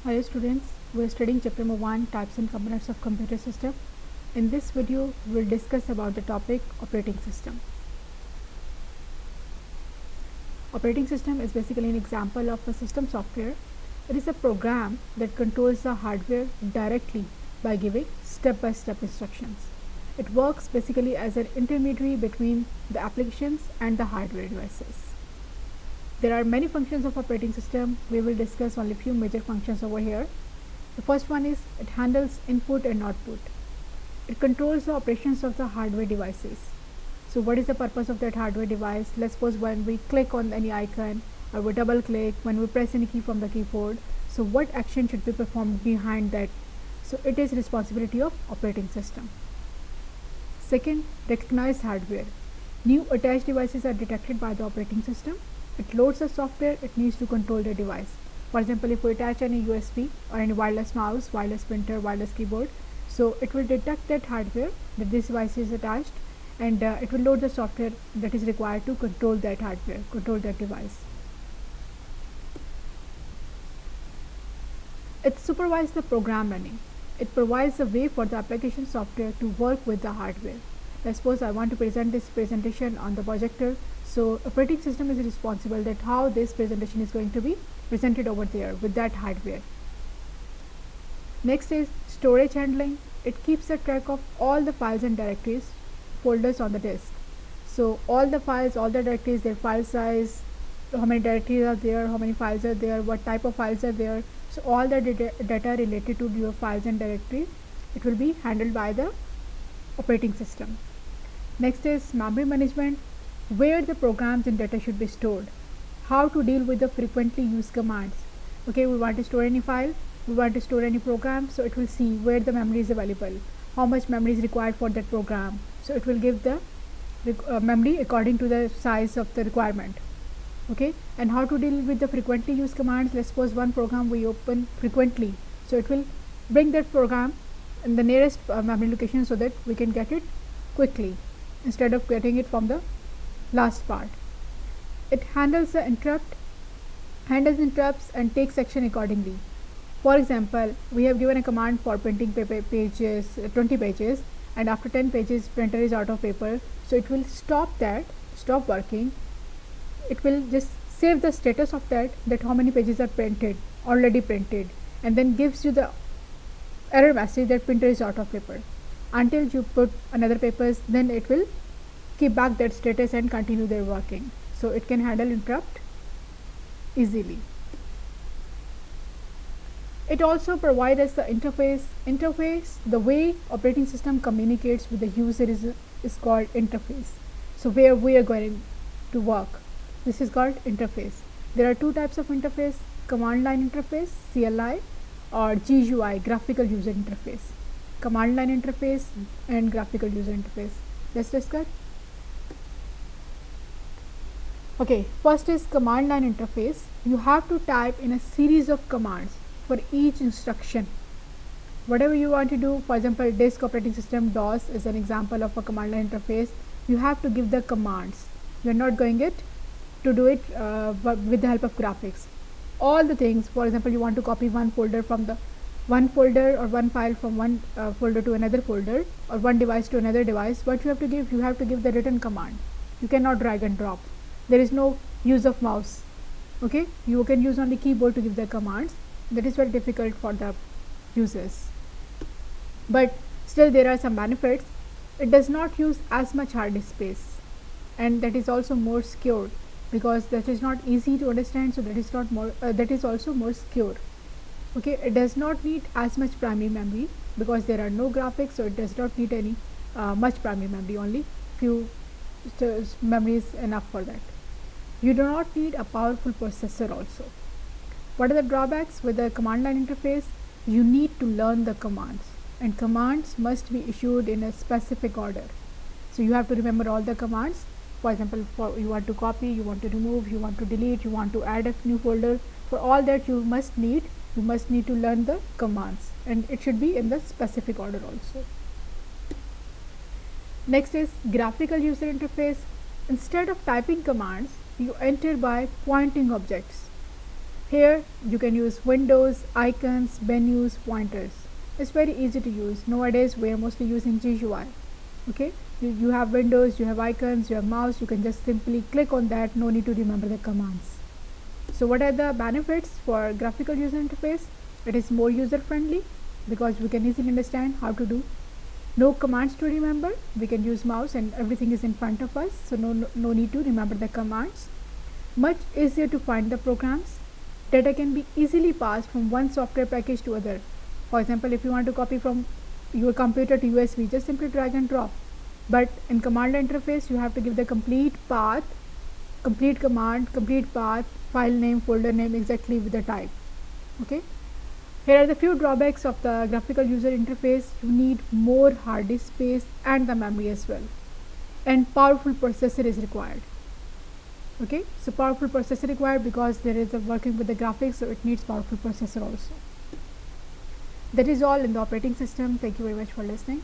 Hello students, we are studying chapter number 1, types and components of computer system. In this video, we will discuss about the topic operating system. Operating system is basically an example of a system software. It is a program that controls the hardware directly by giving step-by-step instructions. It works basically as an intermediary between the applications and the hardware devices. There are many functions of operating system. We will discuss only few major functions over here. The first one is it handles input and output. It controls the operations of the hardware devices. So what is the purpose of that hardware device? Let's suppose when we click on any icon or we double click, when we press any key from the keyboard, so what action should be performed behind that? So it is responsibility of operating system. Second, recognize hardware. New attached devices are detected by the operating system. It loads the software it needs to control the device. For example, if we attach any USB or any wireless mouse, wireless printer, wireless keyboard, so it will detect that hardware that this device is attached, and it will load the software that is required to control that hardware, control that device. It supervises the program running. It provides a way for the application software to work with the hardware. Let's suppose I want to present this presentation on the projector. So operating system is responsible that how this presentation is going to be presented over there with that hardware. Next is storage handling. It keeps a track of all the files and directories, folders on the disk. So all the files, all the directories, their file size, how many directories are there, how many files are there, what type of files are there. So all the data related to your files and directories, it will be handled by the operating system. Next is memory management, where the programs and data should be stored, how to deal with the frequently used commands. Okay, we want to store any file, we want to store any program, so it will see where the memory is available, how much memory is required for that program. So it will give the memory according to the size of the requirement. Okay, and how to deal with the frequently used commands. Let's suppose one program we open frequently, so it will bring that program in the nearest memory location so that we can get it quickly instead of getting it from the last part. It handles interrupts and takes action accordingly. For example, we have given a command for printing pages, 20 pages, and after 10 pages printer is out of paper, so it will stop working. It will just save the status of that how many pages are already printed, and then gives you the error message that printer is out of paper. Until you put another papers, then it will keep back that status and continue their working. So it can handle interrupt easily. It also provides us the interface. The way operating system communicates with the user is called interface. So where we are going to work, this is called interface. There are two types of interface: command line interface, CLI, or GUI, graphical user interface. Command line interface and graphical user interface. Let's discuss. Okay, first is command line interface. You have to type in a series of commands for each instruction. Whatever you want to do, for example, disk operating system DOS is an example of a command line interface. You have to give the commands. You are not going to do it with the help of graphics. All the things, for example, you want to copy one folder or one file from one folder to another folder, or one device to another device. What you have to give? You have to give the written command. You cannot drag and drop. There is no use of mouse. Okay, you can use only keyboard to give the commands. That is very difficult for the users, but still there are some benefits. It does not use as much hard disk space, and that is also more secure, because that is not easy to understand, so that is also more secure. Okay, it does not need as much primary memory because there are no graphics, so it does not need any much primary memory, only few memory is enough for that. You do not need a powerful processor also. What are the drawbacks with the command line interface? You need to learn the commands, and commands must be issued in a specific order. So you have to remember all the commands. For example, you want to copy, you want to remove, you want to delete, you want to add a new folder. For all that you must need to learn the commands, and it should be in the specific order also. Next is graphical user interface. Instead of typing commands, you enter by pointing objects. Here you can use windows, icons, menus, pointers. It's very easy to use. Nowadays we are mostly using GUI. Okay, you have windows, you have icons, you have mouse, you can just simply click on that, no need to remember the commands. So what are the benefits for graphical user interface? It is more user friendly because we can easily understand how to do. No commands to remember, we can use mouse and everything is in front of us, so no need to remember the commands. Much easier to find the programs. Data can be easily passed from one software package to other. For example, if you want to copy from your computer to USB, just simply drag and drop. But in command interface, you have to give the complete path, complete command, complete path, file name, folder name, exactly with the type. Okay. Here are the few drawbacks of the graphical user interface. You need more hard disk space and the memory as well. And powerful processor is required. Okay, so powerful processor required because there is a working with the graphics, so it needs powerful processor also. That is all in the operating system. Thank you very much for listening.